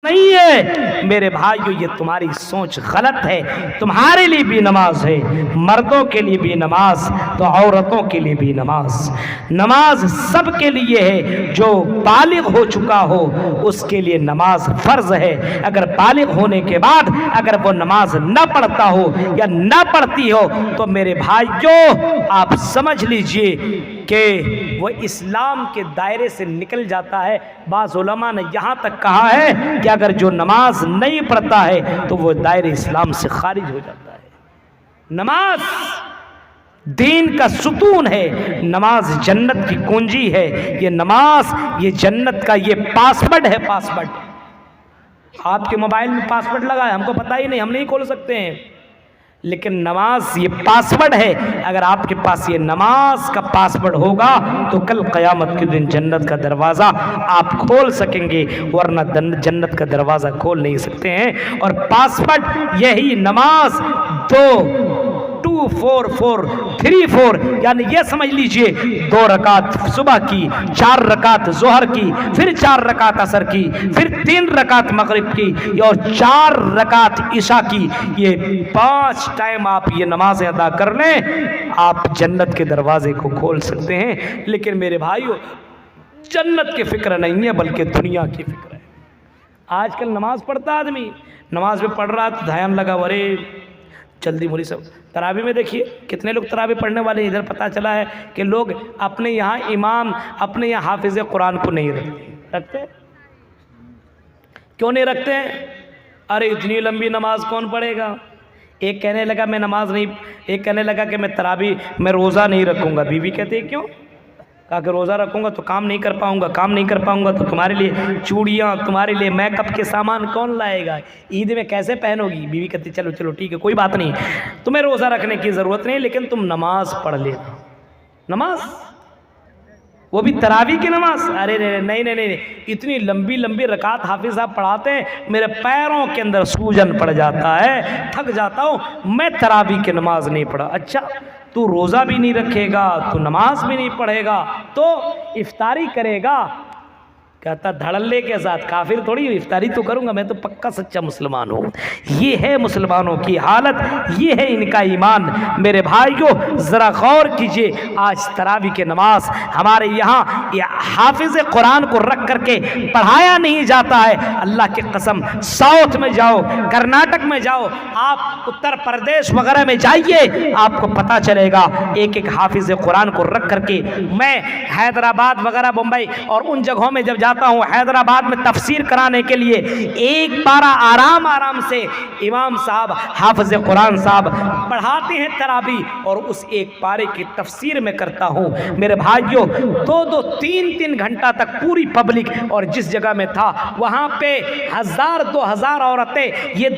نہیں ہے میرے بھائیو، یہ تمہاری سوچ غلط ہے۔ تمہارے لیے بھی نماز ہے، مردوں کے لیے بھی نماز تو عورتوں کے لیے بھی نماز۔ نماز سب کے لیے ہے، جو بالغ ہو چکا ہو اس کے لیے نماز فرض ہے۔ اگر بالغ ہونے کے بعد اگر وہ نماز نہ پڑھتا ہو یا نہ پڑھتی ہو تو میرے بھائیو آپ سمجھ لیجئے کہ وہ اسلام کے دائرے سے نکل جاتا ہے۔ بعض علماء نے یہاں تک کہا ہے کہ اگر جو نماز نہیں پڑھتا ہے تو وہ دائرے اسلام سے خارج ہو جاتا ہے۔ نماز دین کا ستون ہے، نماز جنت کی کنجی ہے، یہ نماز یہ جنت کا یہ پاسورڈ ہے۔ پاسورڈ آپ کے موبائل میں پاسورڈ لگا ہے، ہم کو پتہ ہی نہیں، ہم نہیں کھول سکتے ہیں، لیکن نماز یہ پاسورڈ ہے۔ اگر آپ کے پاس یہ نماز کا پاسورڈ ہوگا تو کل قیامت کے دن جنت کا دروازہ آپ کھول سکیں گے، ورنہ جنت کا دروازہ کھول نہیں سکتے ہیں۔ اور پاسورڈ یہی نماز 2-4-4-3-4 یعنی یہ سمجھ لیجئے 2 رکعت صبح کی، 4 رکعت ظہر کی، پھر 4 رکعت عصر کی، پھر 3 رکعت مغرب کی اور 4 رکعت عشاء کی، یہ 5 ٹائم آپ یہ نمازیں ادا کر لیں، آپ جنت کے دروازے کو کھول سکتے ہیں۔ لیکن میرے بھائیو جنت کی فکر نہیں ہے بلکہ دنیا کی فکر ہے۔ آج کل نماز پڑھتا آدمی، نماز میں پڑھ رہا تو دھیان لگا ورے جلدی مولی صاحب تراویح میں دیکھیے کتنے لوگ تراویح پڑھنے والے ہیں۔ ادھر پتہ چلا ہے کہ لوگ اپنے یہاں امام اپنے یہاں حافظ قرآن کو نہیں رکھتے۔ کیوں نہیں رکھتے ہیں؟ ارے اتنی لمبی نماز کون پڑھے گا؟ ایک کہنے لگا میں نماز نہیں، ایک کہنے لگا کہ میں تراویح میں روزہ نہیں رکھوں گا۔ بیوی کہتے ہیں کیوں؟ کہا کہ روزہ رکھوں گا تو کام نہیں کر پاؤں گا، کام نہیں کر پاؤں گا تو تمہارے لیے چوڑیاں، تمہارے لیے میک اپ کے سامان کون لائے گا؟ عید میں کیسے پہنو گی؟ بیوی کہتی چلو چلو ٹھیک ہے کوئی بات نہیں، تمہیں روزہ رکھنے کی ضرورت نہیں، لیکن تم نماز پڑھ لینا۔ نماز وہ بھی تراویح کی نماز؟ ارے نہیں، اتنی لمبی لمبی رکعت حافظ صاحب پڑھاتے ہیں، میرے پیروں کے اندر سوجن پڑ جاتا ہے، تھک جاتا ہوں، میں تراویح کی نماز نہیں پڑھا۔ اچھا تو روزہ بھی نہیں رکھے گا، تو نماز بھی نہیں پڑھے گا، تو افطاری کرے گا؟ کہتا دھڑلے کے ساتھ، کافر تھوڑی افطاری تو کروں گا، میں تو پکا سچا مسلمان ہوں۔ یہ ہے مسلمانوں کی حالت، یہ ہے ان کا ایمان۔ میرے بھائیو ذرا غور کیجئے، آج تراویح کی نماز ہمارے یہاں حافظ قرآن کو رکھ کر کے پڑھایا نہیں جاتا ہے۔ اللہ کی قسم ساؤتھ میں جاؤ، کرناٹک میں جاؤ، آپ اتر پردیش وغیرہ میں جائیے، آپ کو پتہ چلے گا ایک ایک حافظ قرآن کو رکھ کر کے۔ میں حیدرآباد وغیرہ بمبئی اور ان جگہوں میں جب جاتا ہوں، حیدرآباد میں تفسیر کرانے کے لیے، ایک پارہ آرام سے امام صاحب حافظ قرآن صاحب پڑھاتے ہیں تراویح، اور اس ایک پارے کی تفسیر میں کرتا ہوں۔ میرے بھائیوں 2-2 3-3 گھنٹہ تک پوری پبلک، اور جس جگہ میں تھا وہاں پہ 1000-2000 عورتیں یہ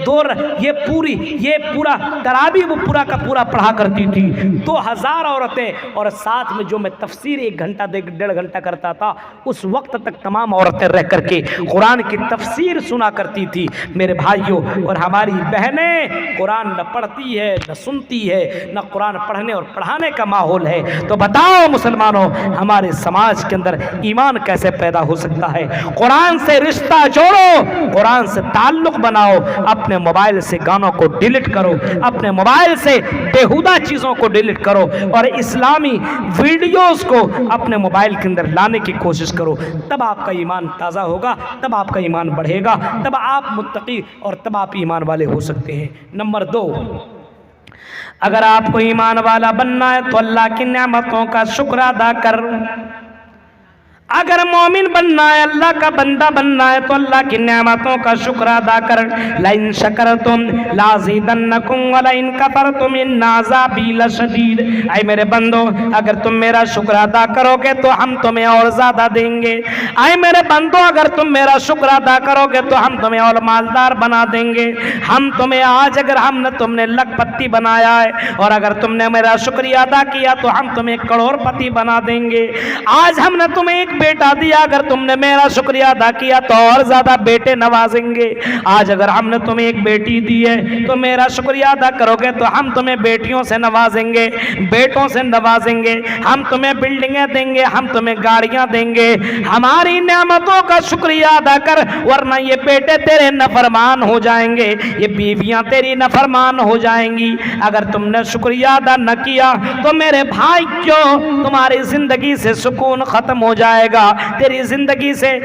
پورا تراویح وہ پورا کا پورا پڑھا کرتی تھی، 2000 عورتیں، اور ساتھ میں جو میں تفسیر 1 گھنٹہ 1.5 گھنٹہ کرتا تھا، اس وقت تک تمام عورتیں رہ کر کے قرآن کی تفسیر سنا کرتی تھی۔ میرے بھائیوں اور ہماری بہنیں قرآن نہ پڑھتی ہے نہ سنتی ہے، نہ قرآن پڑھنے اور پڑھانے کا ماحول ہے، تو بتاؤ مسلمانوں ہمارے سماج کے اندر ایمان کیسے پیدا ہو سکتا ہے؟ قرآن سے رشتہ جوڑو، قرآن سے تعلق بناؤ، اپنے موبائل سے گانوں کو ڈیلیٹ کرو، اپنے موبائل سے بےہودہ چیزوں کو ڈیلیٹ کرو، اور اسلامی ویڈیوز کو اپنے موبائل کے اندر لانے کی کوشش کرو، تب آپ کا ایمان تازہ ہوگا، تب آپ کا ایمان بڑھے گا، تب آپ متقی اور تب آپ ایمان والے ہو سکتے ہیں۔ نمبر 2، اگر آپ کو ایمان والا بننا ہے تو اللہ کی نعمتوں کا شکر ادا کر۔ اگر مومن بننا ہے، اللہ کا بندہ بننا ہے، تو اللہ کی نعمتوں کا شکر ادا کر۔ لَإِن شَكَرْتُمْ لَأَزِيدَنَّكُمْ وَلَئِن كَفَرْتُمْ إِنَّ عَذَابِي لَشَدِيدٌ۔ اے میرے بندو اگر تم میرا شکر ادا کرو گے تو ہم تمہیں اور زیادہ دیں گے۔ اے میرے بندو اگر تم میرا شکر ادا کرو گے تو ہم تمہیں اور مالدار بنا دیں گے۔ ہم تمہیں آج اگر تم نے لکھ پتی بنایا ہے، اور اگر تم نے میرا شکریہ ادا کیا تو ہم تمہیں کروڑ پتی بنا دیں گے۔ آج ہم نے تمہیں 1 بیٹا دیا, اگر تم نے میرا شکریہ ادا کیا تو اور زیادہ بیٹے نوازیں گے. آج اگر ہم نے تمہیں ایک بیٹی دی ہے تو میرا شکریہ ادا کرو گے تو ہم تمہیں بیٹیوں سے نوازیں گے, بیٹوں سے نوازیں گے, ہم تمہیں بلڈنگیں دیں گے, ہم تمہیں گاڑیاں دیں گے. ہماری نعمتوں کا شکریہ ادا کر, ورنہ یہ بیٹے تیرے نافرمان ہو جائیں گے, یہ بیویاں تیری نافرمان ہو جائیں گی. اگر تم نے شکریہ ادا نہ کیا تو میرے بھائی کیوں تمہاری زندگی سے سکون ختم ہو جائے گا, تیری زندگی سے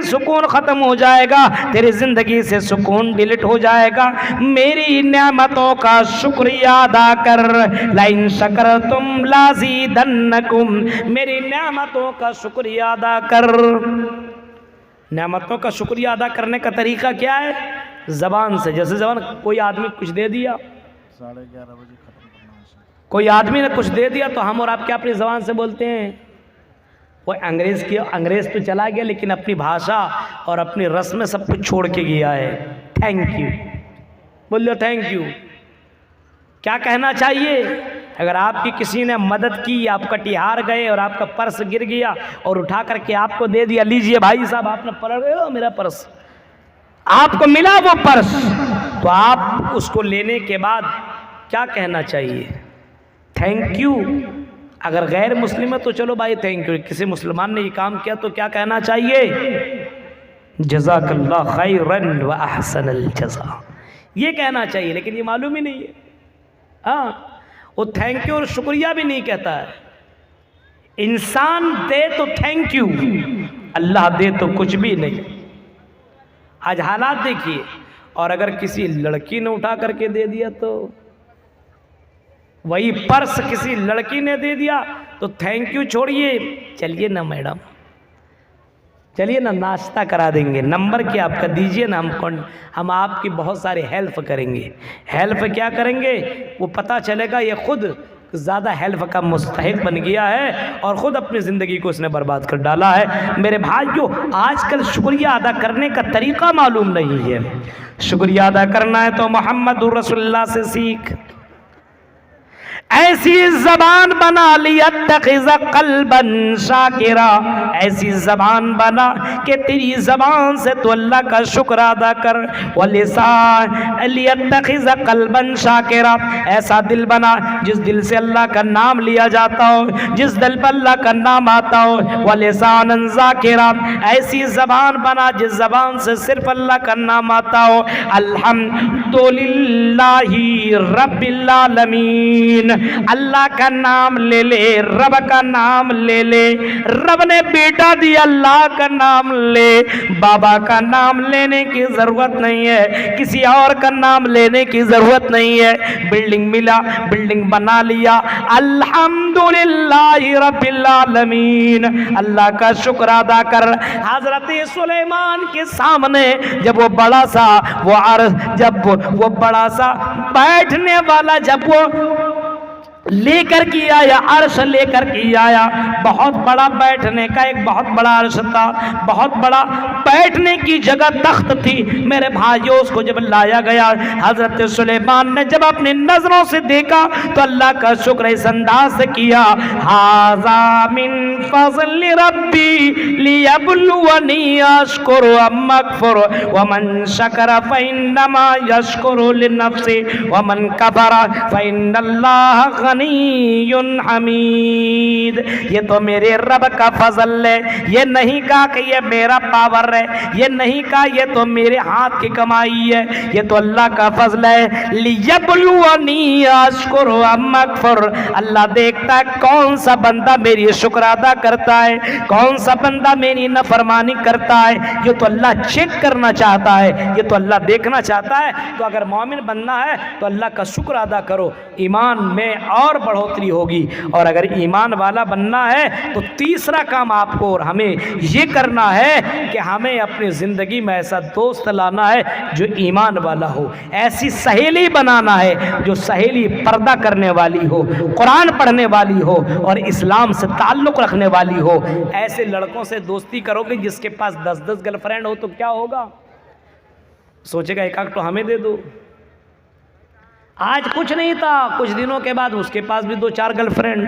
سکون ختم ہو جائے گا, تیری زندگی سے سکون ڈیلیٹ ہو جائے گا. میری نعمتوں کا شکریہ ادا کر, لئن شکرتم لازیدنکم, میری نعمتوں کا شکریہ ادا کر. نعمتوں کا شکریہ ادا کرنے کا طریقہ کیا ہے؟ زبان سے. جیسے زبان, کوئی آدمی کچھ دے دیا, 11:30 بجے ختم کرنا ہے. کوئی آدمی نے کچھ دے دیا تو ہم اور آپ کیا اپنی زبان سے بولتے ہیں؟ وہ انگریز تو چلا گیا لیکن اپنی بھاشا اور اپنی رسم سب کچھ چھوڑ کے گیا ہے. تھینک یو بول لو, تھینک یو. کیا کہنا چاہیے؟ اگر آپ کی کسی نے مدد کی, آپ کٹیہار گئے اور آپ کا پرس گر گیا اور اٹھا کر کے آپ کو دے دیا, لیجئے بھائی صاحب آپ نے پڑھ رہے ہو میرا پرس, آپ کو ملا وہ پرس, تو آپ اس کو لینے کے بعد کیا کہنا چاہیے؟ Thank you. اگر غیر مسلم ہے تو چلو بھائی تھینک یو, کسی مسلمان نے یہ کام کیا تو کیا کہنا چاہیے؟ جزاک اللہ خیرن و احسن الجزا, یہ کہنا چاہیے. لیکن یہ معلوم ہی نہیں ہے. ہاں, وہ تھینک یو اور شکریہ بھی نہیں کہتا ہے. انسان دے تو تھینک یو, اللہ دے تو کچھ بھی نہیں. آج حالات دیکھیے, اور اگر کسی لڑکی نے اٹھا کر کے دے دیا تو, وہی پرس کسی لڑکی نے دے دیا تو تھینک یو چھوڑیے, چلیے نا میڈم, چلیے نا ناشتہ کرا دیں گے, نمبر کیا آپ کا دیجئے نا, ہم آپ کی بہت ساری ہیلپ کریں گے. ہیلپ کیا کریں گے وہ پتہ چلے گا یہ خود زیادہ ہیلپ کا مستحق بن گیا ہے اور خود اپنی زندگی کو اس نے برباد کر ڈالا ہے. میرے بھائیو, آج کل شکریہ ادا کرنے کا طریقہ معلوم نہیں ہے. شکریہ ادا کرنا ہے تو محمد رسول اللہ سے سیکھ. ایسی زبان بنا لیتخذ قلبا شاکرا, ایسی زبان بنا کہ تیری زبان سے تو اللہ کا شکر ادا کر. ولسان لیتخذ قلبا شاکرا, ایسا دل بنا جس دل سے اللہ کا نام لیا جاتا ہو, جس دل پر اللہ کا نام آتا ہو. ولسانا ذاکرا, ایسی زبان بنا جس زبان سے صرف اللہ کا نام آتا ہو. الحمدللہ رب العالمین, اللہ کا نام لے لے, رب کا نام لے لے. رب نے بیٹا دیا, اللہ کا نام لے. بابا کا نام لینے کی ضرورت نہیں ہے, کسی اور کا نام لینے کی ضرورت نہیں ہے. بلڈنگ ملا, بلڈنگ بنا لیا, الحمدللہ رب العالمین, اللہ کا شکر ادا کر. حضرت سلیمان کے سامنے جب وہ بڑا سا وہ عرش, جب وہ بڑا سا بیٹھنے والا جب وہ لے کر کے آیا, عرش لے کر کے آیا, بہت بڑا بیٹھنے کا ایک بہت بڑا عرش تھا, بہت بڑا بیٹھنے کی جگہ تخت تھی. میرے بھائیوں, اس کو جب لایا گیا, حضرت سلیمان نے جب اپنی نظروں سے دیکھا تو اللہ کا شکر اس انداز سے کیا, ھذا من فضل ربی لیبلونی اشکر ام اکفر ومن شکر فانما یشکر لنفسہ ومن کفر فان اللہ غنی حمید. یہ تو میرے رب کا فضل ہے, یہ نہیں کہا کہ یہ میرا پاور ہے, یہ نہیں کہا یہ تو میرے ہاتھ کی کمائی ہے, یہ تو اللہ کا فضل ہے. لیبلونی اشکر ام اکفر, اللہ دیکھتا ہے کون سا بندہ میری شکر ادا کرتا ہے, کون سا بندہ میری نافرمانی کرتا ہے. یہ تو اللہ چیک کرنا چاہتا ہے, یہ تو اللہ دیکھنا چاہتا ہے. تو اگر مومن بننا ہے تو اللہ کا شکر ادا کرو, ایمان میں اور بڑھوتری ہوگی. اور اگر ایمان والا بننا ہے تو تیسرا کام آپ کو اور ہمیں یہ کرنا ہے کہ ہمیں اپنی زندگی میں ایسا دوست لانا ہے جو ایمان والا ہو, ایسی سہیلی بنانا ہے جو سہیلی پردہ کرنے والی ہو, قرآن پڑھنے والی ہو اور اسلام سے تعلق رکھنے والی ہو. ایسے لڑکوں سے دوستی کرو گے جس کے پاس 10 گرل فرینڈ ہو تو کیا ہوگا؟ سوچے گا ایک تو ہمیں دے دو. آج کچھ نہیں تھا, کچھ دنوں کے بعد اس کے پاس بھی 2-4 گرل فرینڈ.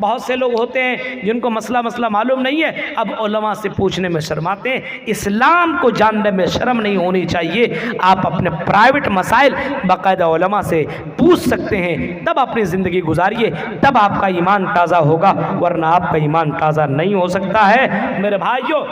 بہت سے لوگ ہوتے ہیں جن کو مسئلہ معلوم نہیں ہے، اب علماء سے پوچھنے میں شرماتے ہیں۔ اسلام کو جاننے میں شرم نہیں ہونی چاہیے۔ آپ اپنے پرائیویٹ مسائل باقاعدہ علماء سے پوچھ سکتے ہیں، تب اپنی زندگی گزاریے، تب آپ کا ایمان تازہ ہوگا، ورنہ آپ کا ایمان تازہ نہیں ہو سکتا ہے۔ میرے بھائیوں،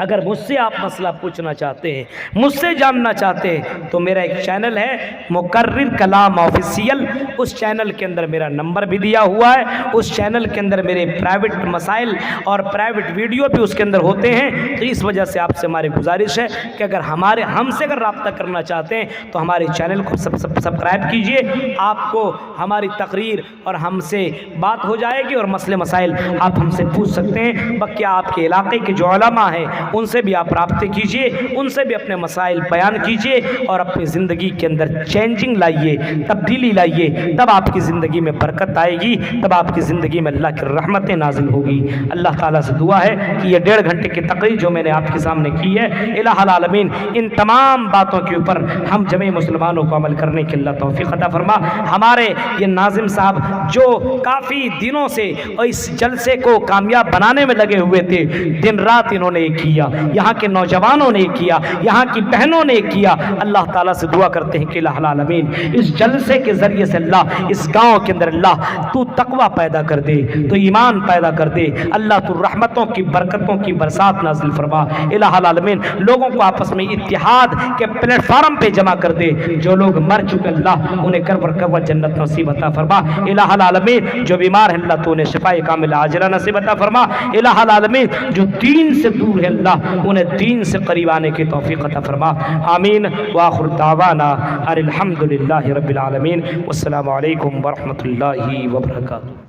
اگر مجھ سے آپ مسئلہ پوچھنا چاہتے ہیں، مجھ سے جاننا چاہتے ہیں، تو میرا ایک چینل ہے مقرر کلام آفیسیل، اس چینل کے اندر میرا نمبر بھی دیا ہوا ہے، اس چینل کے اندر میرے پرائیویٹ مسائل اور پرائیویٹ ویڈیو بھی اس کے اندر ہوتے ہیں۔ تو اس وجہ سے آپ سے ہماری گزارش ہے کہ اگر ہم سے اگر رابطہ کرنا چاہتے ہیں تو ہمارے چینل کو سبسکرائب کیجئے، آپ کو ہماری تقریر اور ہم سے بات ہو جائے گی، اور مسئلے مسائل آپ ہم سے پوچھ سکتے ہیں۔ بلکہ آپ کے علاقے کے جو علماء ہیں ان سے بھی آپ رابطے کیجئے، ان سے بھی اپنے مسائل بیان کیجئے، اور اپنی زندگی کے اندر چینجنگ لائیے، تبدیلی لائیے، تب آپ کی زندگی میں برکت آئے گی، تب آپ کی زندگی میں اللہ کی رحمتیں نازل ہوگی۔ اللہ تعالیٰ سے دعا ہے کہ یہ 1.5 گھنٹے کی تقریر جو میں نے آپ کے سامنے کی ہے، الہ العالمین ان تمام باتوں کے اوپر ہم جميع مسلمانوں کو عمل کرنے کی اللہ توفیق عطا فرما۔ ہمارے یہ ناظم صاحب جو کافی دنوں سے اس جلسے کو کامیاب بنانے میں لگے ہوئے تھے، دن رات انہوں نے کیا، یہاں کے نوجوانوں نے کیا، یہاں کی بہنوں نے کیا۔ اللہ تعالیٰ سے دعا کرتے ہیں کہ الہ العالمین اس جلسے کے ذریعے سے اللہ اس گاؤں کے اندر اللہ تو تقوی پیدا کر دے، تو ایمان پیدا کر دے، اللہ تو رحمتوں کی برکتوں کی برسات نازل فرما۔ الہ العالمین لوگوں کو آپس میں اتحاد کے پلیٹ فارم پہ جمع کر دے، جو لوگ مر چکے اللہ انہیں کر جنت نصیب عطا فرما۔ الہ العالمین جو بیمار ہیں اللہ تو انہیں شفاء کاملہ عاجلہ نصیب عطا فرما۔ الہ العالمین جو دین سے دور ہے اللہ انہیں دین سے قریب آنے کی توفیق عطا فرما۔ آمین۔ وآخر دعوانا الحمدللہ رب العالمین، والسلام علیکم ورحمۃ اللہ وبرکاتہ۔